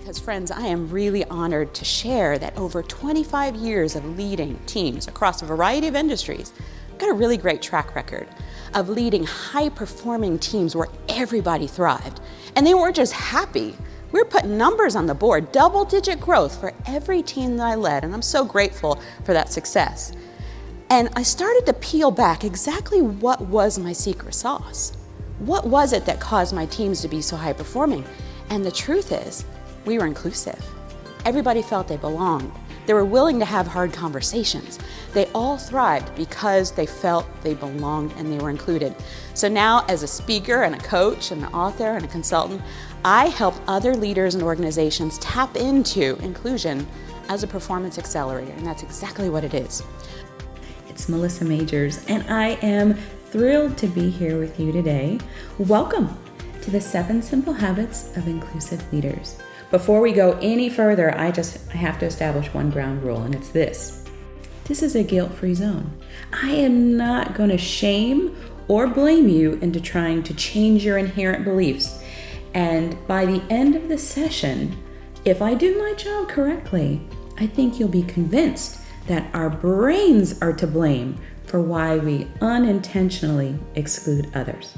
Because friends, I am really honored to share that over 25 years of leading teams across a variety of industries, I've got a really great track record of leading high-performing teams where everybody thrived. And they weren't just happy. We're putting numbers on the board, double-digit growth for every team that I led, and I'm so grateful for that success. And I started to peel back exactly what was my secret sauce. What was it that caused my teams to be so high-performing? And the truth is, we were inclusive. Everybody felt they belonged. They were willing to have hard conversations. They all thrived because they felt they belonged and they were included. So now, as a speaker and a coach and an author and a consultant, I help other leaders and organizations tap into inclusion as a performance accelerator, and that's exactly what it is. It's Melissa Majors, and I am thrilled to be here with you today. Welcome to the 7 Simple Habits of Inclusive Leaders. Before we go any further, I have to establish one ground rule, and it's this. This is a guilt-free zone. I am not going to shame or blame you into trying to change your inherent beliefs. And by the end of the session, if I do my job correctly, I think you'll be convinced that our brains are to blame for why we unintentionally exclude others.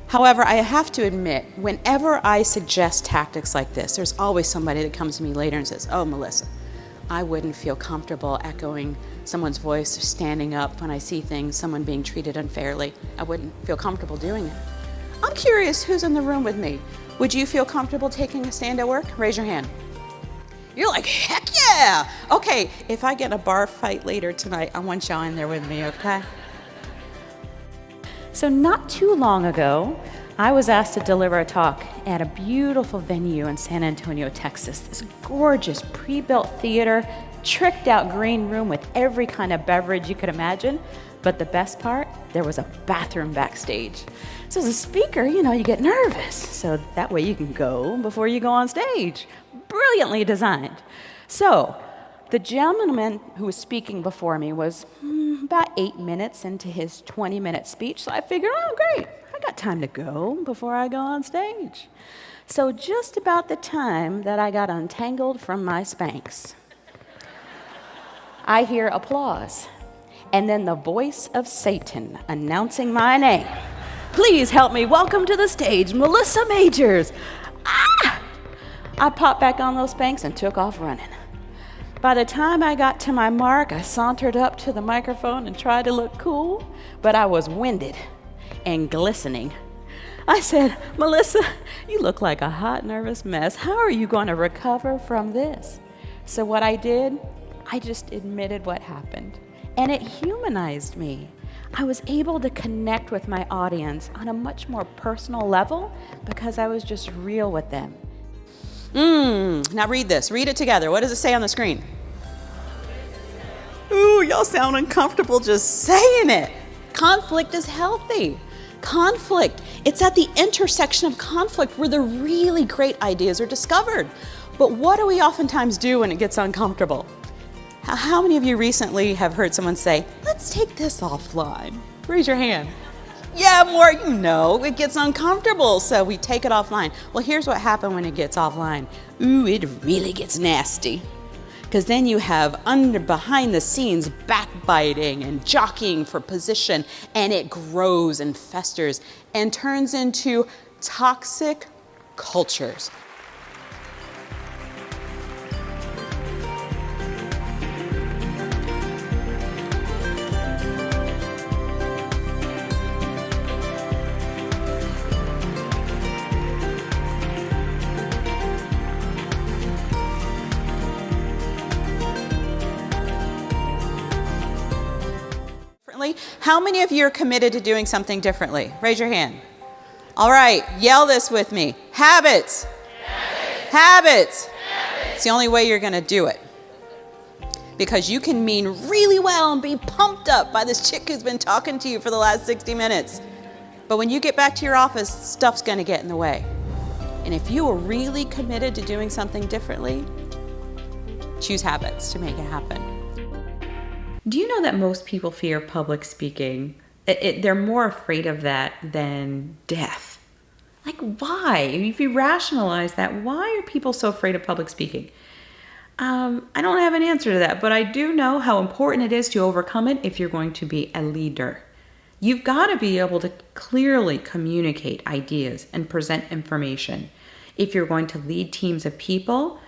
However, I have to admit, whenever I suggest tactics like this, there's always somebody that comes to me later and says, "Oh, Melissa, I wouldn't feel comfortable echoing someone's voice or standing up when I see someone being treated unfairly. I wouldn't feel comfortable doing it." I'm curious who's in the room with me. Would you feel comfortable taking a stand at work? Raise your hand. You're like, heck yeah! Okay, if I get in a bar fight later tonight, I want y'all in there with me, okay? So not too long ago, I was asked to deliver a talk at a beautiful venue in San Antonio, Texas. This gorgeous pre-built theater, tricked out green room with every kind of beverage you could imagine. But the best part, there was a bathroom backstage. So as a speaker, you get nervous. So that way you can go before you go on stage. Brilliantly designed. So the gentleman who was speaking before me was about 8 minutes into his 20-minute speech. So I figured, oh, great, I got time to go before I go on stage. So just about the time that I got untangled from my Spanx, I hear applause. And then the voice of Satan announcing my name. "Please help me welcome to the stage, Melissa Majors." I popped back on those Spanx and took off running. By the time I got to my mark, I sauntered up to the microphone and tried to look cool, but I was winded and glistening. I said, "Melissa, you look like a hot, nervous mess. How are you going to recover from this?" So what I did, I just admitted what happened. And it humanized me. I was able to connect with my audience on a much more personal level because I was just real with them. Now read this. Read it together. What does it say on the screen? Ooh, y'all sound uncomfortable just saying it. Conflict is healthy. Conflict. It's at the intersection of conflict where the really great ideas are discovered. But what do we oftentimes do when it gets uncomfortable? How many of you recently have heard someone say, "Let's take this offline"? Raise your hand. Yeah, more, it gets uncomfortable, so we take it offline. Well, here's what happens when it gets offline. Ooh, it really gets nasty. Because then you have behind the scenes backbiting and jockeying for position, and it grows and festers and turns into toxic cultures. How many of you are committed to doing something differently? Raise your hand. All right, yell this with me. Habits. Habits. Habits. Habits. It's the only way you're going to do it. Because you can mean really well and be pumped up by this chick who's been talking to you for the last 60 minutes. But when you get back to your office, stuff's going to get in the way. And if you are really committed to doing something differently, choose habits to make it happen. Do you know that most people fear public speaking? They're more afraid of that than death. Like, why? If you rationalize that, why are people so afraid of public speaking? I don't have an answer to that, but I do know how important it is to overcome it if you're going to be a leader. You've got to be able to clearly communicate ideas and present information. If you're going to lead teams of people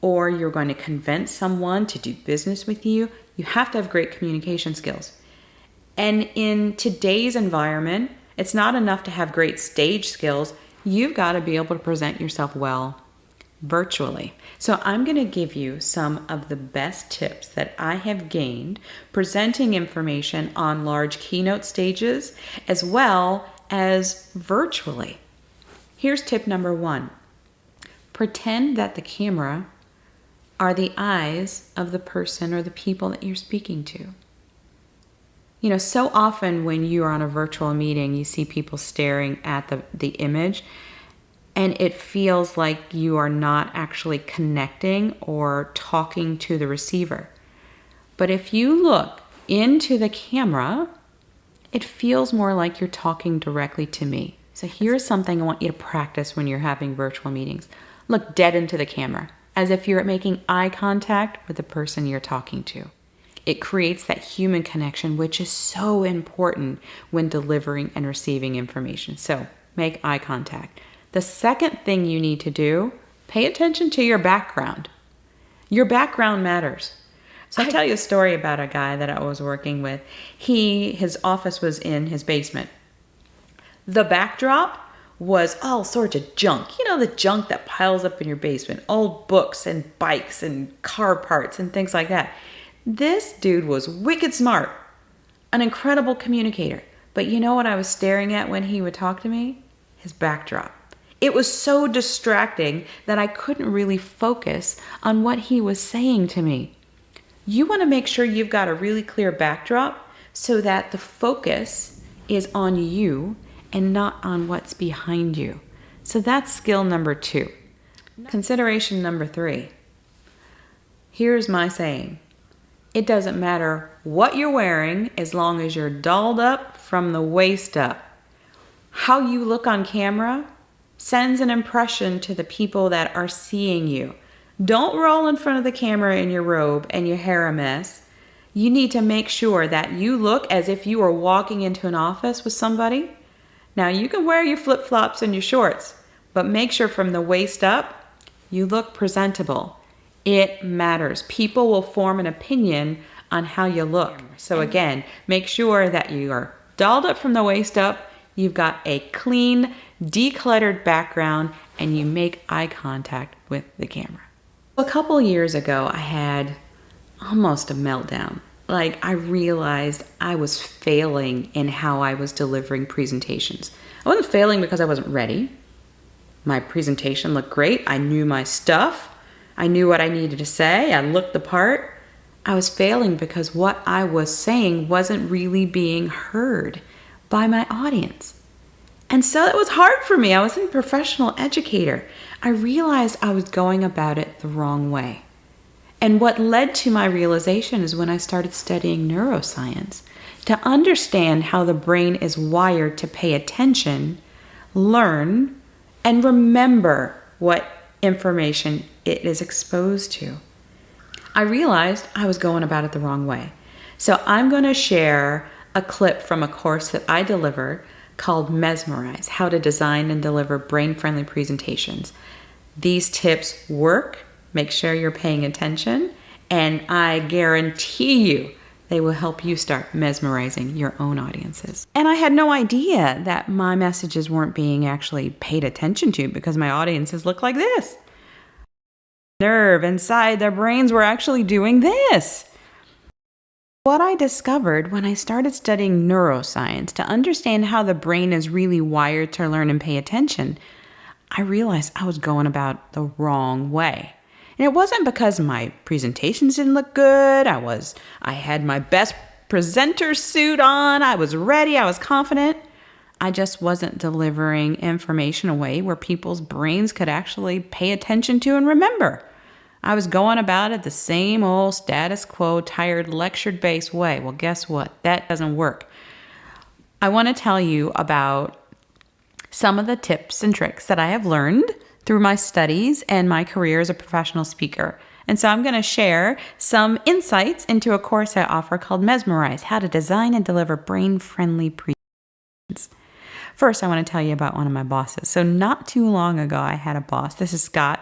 or you're going to convince someone to do business with you, you have to have great communication skills. And in today's environment, it's not enough to have great stage skills. You've got to be able to present yourself well virtually. So I'm going to give you some of the best tips that I have gained presenting information on large keynote stages as well as virtually. Here's tip number 1. Pretend that the camera are the eyes of the person or the people that you're speaking to. You know, so often when you're on a virtual meeting, you see people staring at the image, and it feels like you are not actually connecting or talking to the receiver. But if you look into the camera, it feels more like you're talking directly to me. So here's something I want you to practice when you're having virtual meetings. Look dead into the camera, as if you're making eye contact with the person you're talking to. It creates that human connection, which is so important when delivering and receiving information. So make eye contact. The second thing you need to do, pay attention to your background. Your background matters. So I'll tell you a story about a guy that I was working with. His office was in his basement. The backdrop was all sorts of junk. You know, the junk that piles up in your basement, old books and bikes and car parts and things like that. This dude was wicked smart, an incredible communicator. But you know what I was staring at when he would talk to me? His backdrop. It was so distracting that I couldn't really focus on what he was saying to me. You want to make sure you've got a really clear backdrop so that the focus is on you and not on what's behind you. So that's skill number 2. Consideration number 3. Here's my saying. It doesn't matter what you're wearing as long as you're dolled up from the waist up. How you look on camera sends an impression to the people that are seeing you. Don't roll in front of the camera in your robe and your hair a mess. You need to make sure that you look as if you are walking into an office with somebody. Now you can wear your flip-flops and your shorts, but make sure from the waist up, you look presentable. It matters. People will form an opinion on how you look. So again, make sure that you are dolled up from the waist up, you've got a clean, decluttered background, and you make eye contact with the camera. A couple years ago, I had almost a meltdown. I realized I was failing in how I was delivering presentations. I wasn't failing because I wasn't ready. My presentation looked great. I knew my stuff. I knew what I needed to say. I looked the part. I was failing because what I was saying wasn't really being heard by my audience. And so it was hard for me. I was a professional educator. I realized I was going about it the wrong way. And what led to my realization is when I started studying neuroscience to understand how the brain is wired to pay attention, learn, and remember what information it is exposed to. I realized I was going about it the wrong way. So I'm going to share a clip from a course that I deliver called Mesmerize, How to Design and Deliver Brain-Friendly Presentations. These tips work. Make sure you're paying attention, and I guarantee you they will help you start mesmerizing your own audiences. And I had no idea that my messages weren't being actually paid attention to because my audiences look like this. Nerve inside their brains were actually doing this. What I discovered when I started studying neuroscience to understand how the brain is really wired to learn and pay attention, I realized I was going about the wrong way. And it wasn't because my presentations didn't look good. I had my best presenter suit on. I was ready. I was confident. I just wasn't delivering information away where people's brains could actually pay attention to and remember. I was going about it the same old status quo, tired, lecture-based way. Well, guess what? That doesn't work. I want to tell you about some of the tips and tricks that I have learned through my studies and my career as a professional speaker. And so I'm going to share some insights into a course I offer called Mesmerize, How to Design and Deliver Brain-Friendly Presentations. First, I want to tell you about one of my bosses. So not too long ago, I had a boss. This is Scott.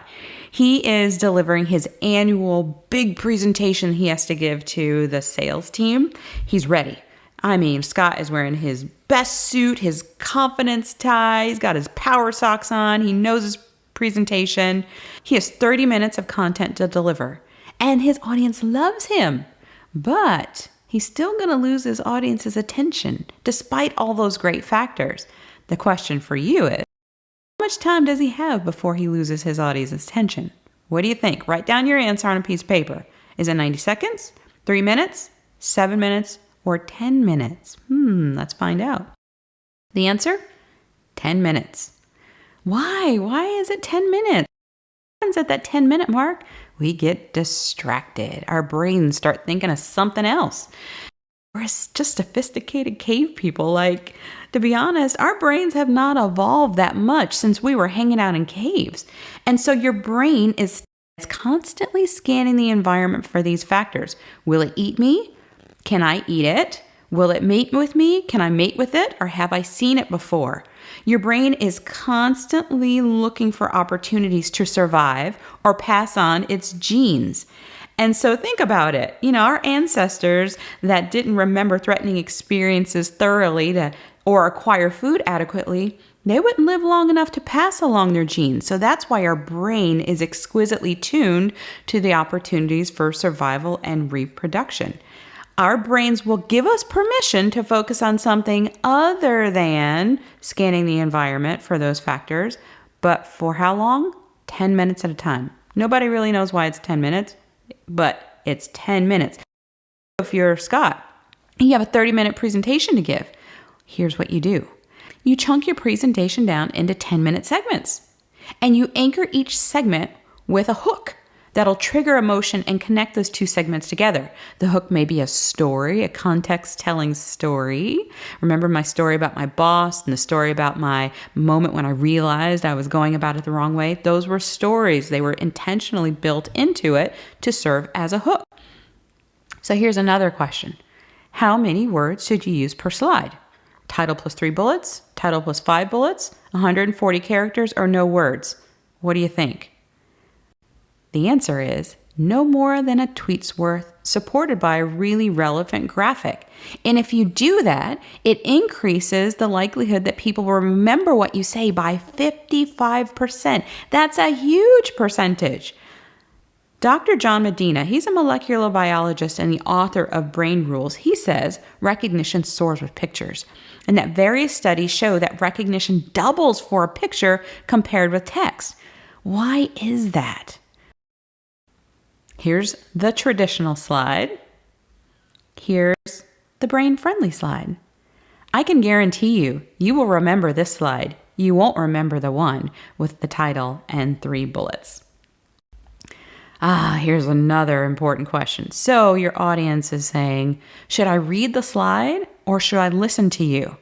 He is delivering his annual big presentation he has to give to the sales team. He's ready. I mean, Scott is wearing his best suit, his confidence tie. He's got his power socks on. He knows his presentation. He has 30 minutes of content to deliver, and his audience loves him. But he's still going to lose his audience's attention despite all those great factors. The question for you is, how much time does he have before he loses his audience's attention? What do you think? Write down your answer on a piece of paper. Is it 90 seconds, 3 minutes, 7 minutes, or 10 minutes? Let's find out. The answer? 10 minutes. Why? Why is it 10 minutes? What happens at that 10-minute mark? We get distracted. Our brains start thinking of something else. We're just sophisticated cave people. Like, to be honest, our brains have not evolved that much since we were hanging out in caves. And so your brain is constantly scanning the environment for these factors. Will it eat me? Can I eat it? Will it mate with me? Can I mate with it? Or have I seen it before? Your brain is constantly looking for opportunities to survive or pass on its genes. And so think about it. Our ancestors that didn't remember threatening experiences thoroughly or acquire food adequately, they wouldn't live long enough to pass along their genes. So that's why our brain is exquisitely tuned to the opportunities for survival and reproduction. Our brains will give us permission to focus on something other than scanning the environment for those factors. But for how long? 10 minutes at a time. Nobody really knows why it's 10 minutes, but it's 10 minutes. If you're Scott, you have a 30-minute presentation to give. Here's what you do. You chunk your presentation down into 10-minute segments, and you anchor each segment with a hook that'll trigger emotion and connect those two segments together. The hook may be a story, a context-telling story. Remember my story about my boss and the story about my moment when I realized I was going about it the wrong way? Those were stories. They were intentionally built into it to serve as a hook. So here's another question. How many words should you use per slide? Title plus 3 bullets, title plus 5 bullets, 140 characters, or no words? What do you think? The answer is no more than a tweet's worth, supported by a really relevant graphic. And if you do that, it increases the likelihood that people will remember what you say by 55%. That's a huge percentage. Dr. John Medina, he's a molecular biologist and the author of Brain Rules. He says recognition soars with pictures, and that various studies show that recognition doubles for a picture compared with text. Why is that? Here's the traditional slide. Here's the brain-friendly slide. I can guarantee you will remember this slide. You won't remember the one with the title and 3 bullets. Here's another important question. So your audience is saying, should I read the slide or should I listen to you?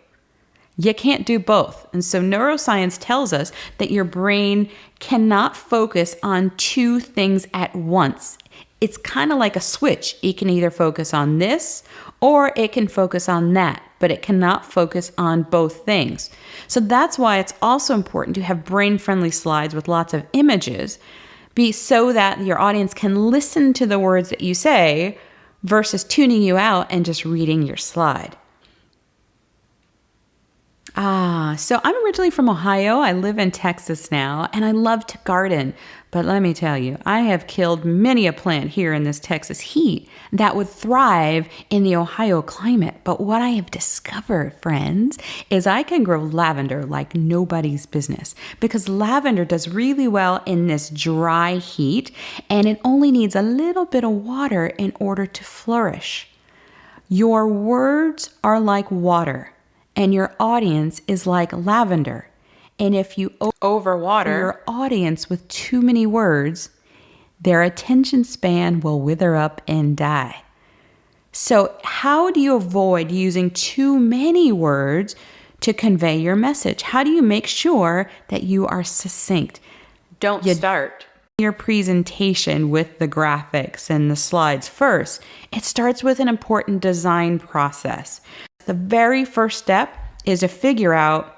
You can't do both. And so neuroscience tells us that your brain cannot focus on 2 things at once. It's kind of like a switch. It can either focus on this or it can focus on that, but it cannot focus on both things. So that's why it's also important to have brain-friendly slides with lots of images, so that your audience can listen to the words that you say versus tuning you out and just reading your slide. So I'm originally from Ohio. I live in Texas now, and I love to garden. But let me tell you, I have killed many a plant here in this Texas heat that would thrive in the Ohio climate. But what I have discovered, friends, is I can grow lavender like nobody's business, because lavender does really well in this dry heat, and it only needs a little bit of water in order to flourish. Your words are like water, and your audience is like lavender. And if you overwater your audience with too many words, their attention span will wither up and die. So how do you avoid using too many words to convey your message? How do you make sure that you are succinct? Don't start your presentation with the graphics and the slides first. It starts with an important design process. The very first step is to figure out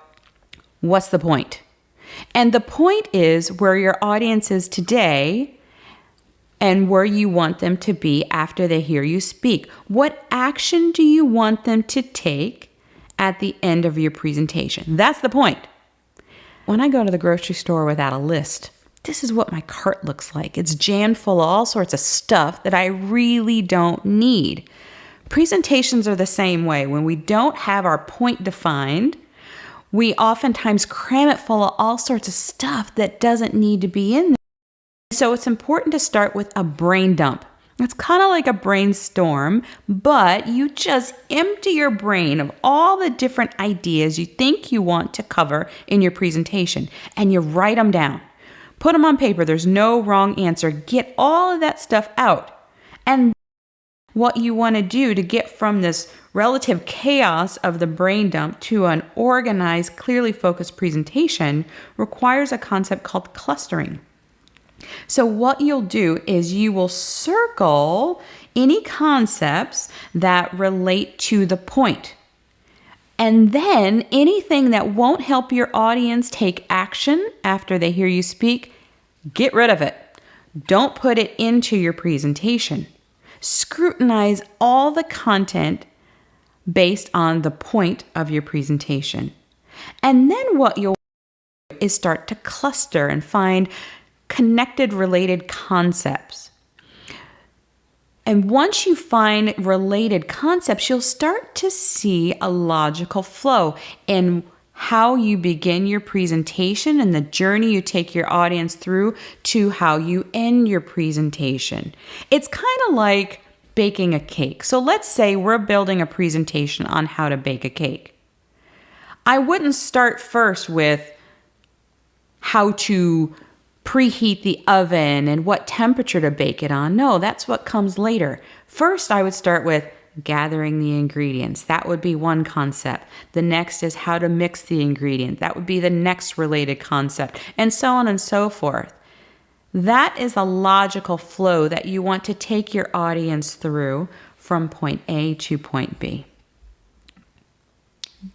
what's the point. And the point is where your audience is today and where you want them to be after they hear you speak. What action do you want them to take at the end of your presentation? That's the point. When I go to the grocery store without a list, this is what my cart looks like. It's jammed full of all sorts of stuff that I really don't need. Presentations are the same way. When we don't have our point defined, we oftentimes cram it full of all sorts of stuff that doesn't need to be in there. So it's important to start with a brain dump. It's kind of like a brainstorm, but you just empty your brain of all the different ideas you think you want to cover in your presentation, and you write them down. Put them on paper. There's no wrong answer. Get all of that stuff out. And what you want to do to get from this relative chaos of the brain dump to an organized, clearly focused presentation requires a concept called clustering. So what you'll do is you will circle any concepts that relate to the point. And then anything that won't help your audience take action after they hear you speak, get rid of it. Don't put it into your presentation. Scrutinize all the content based on the point of your presentation. And then what you'll do is start to cluster and find connected, related concepts. And once you find related concepts, you'll start to see a logical flow in how you begin your presentation and the journey you take your audience through to how you end your presentation. It's kind of like baking a cake. So let's say we're building a presentation on how to bake a cake. I wouldn't start first with how to preheat the oven and what temperature to bake it on. No, that's what comes later. First, I would start with gathering the ingredients. That would be one concept. The next is how to mix the ingredient. That would be the next related concept, and so on and so forth. That is a logical flow that you want to take your audience through from point A to point B.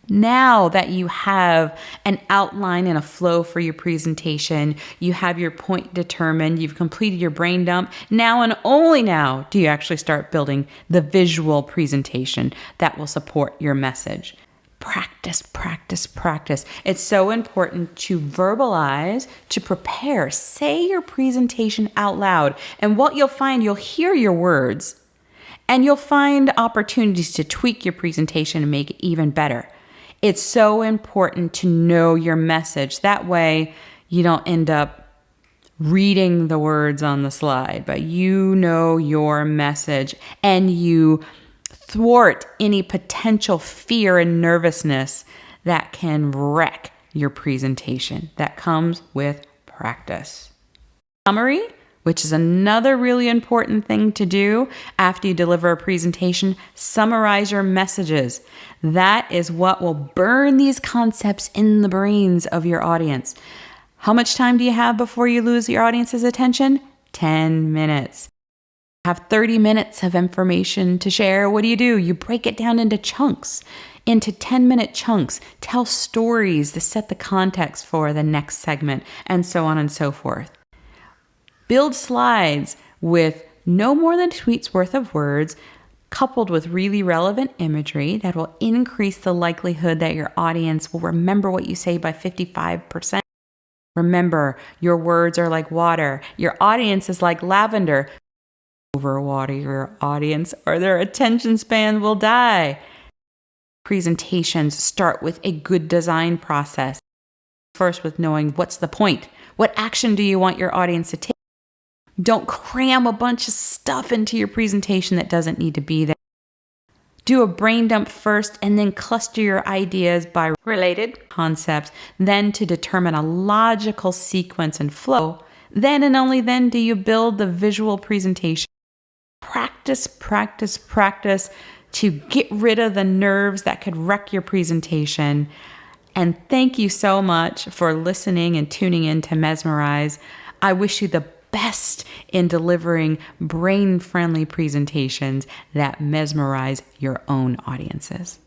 Now that you have an outline and a flow for your presentation, you have your point determined, you've completed your brain dump, now and only now do you actually start building the visual presentation that will support your message. Practice, practice, practice. It's so important to verbalize, to prepare. Say your presentation out loud. And what you'll find, you'll hear your words, and you'll find opportunities to tweak your presentation and make it even better. It's so important to know your message. That way you don't end up reading the words on the slide, but you know your message and you thwart any potential fear and nervousness that can wreck your presentation. That comes with practice. Summary, which is another really important thing to do after you deliver a presentation, summarize your messages. That is what will burn these concepts in the brains of your audience. How much time do you have before you lose your audience's attention? 10 minutes. You have 30 minutes of information to share. What do? You break it down into chunks, into 10-minute chunks. Tell stories to set the context for the next segment, and so on and so forth. Build slides with no more than a tweet's worth of words, coupled with really relevant imagery that will increase the likelihood that your audience will remember what you say by 55%. Remember, your words are like water. Your audience is like lavender. Overwater your audience or their attention span will die. Presentations start with a good design process. First, with knowing what's the point. What action do you want your audience to take? Don't cram a bunch of stuff into your presentation that doesn't need to be there. Do a brain dump first and then cluster your ideas by related concepts, then to determine a logical sequence and flow. Then and only then do you build the visual presentation. Practice, practice, practice to get rid of the nerves that could wreck your presentation. And thank you so much for listening and tuning in to Mesmerize. I wish you the best in delivering brain-friendly presentations that mesmerize your own audiences.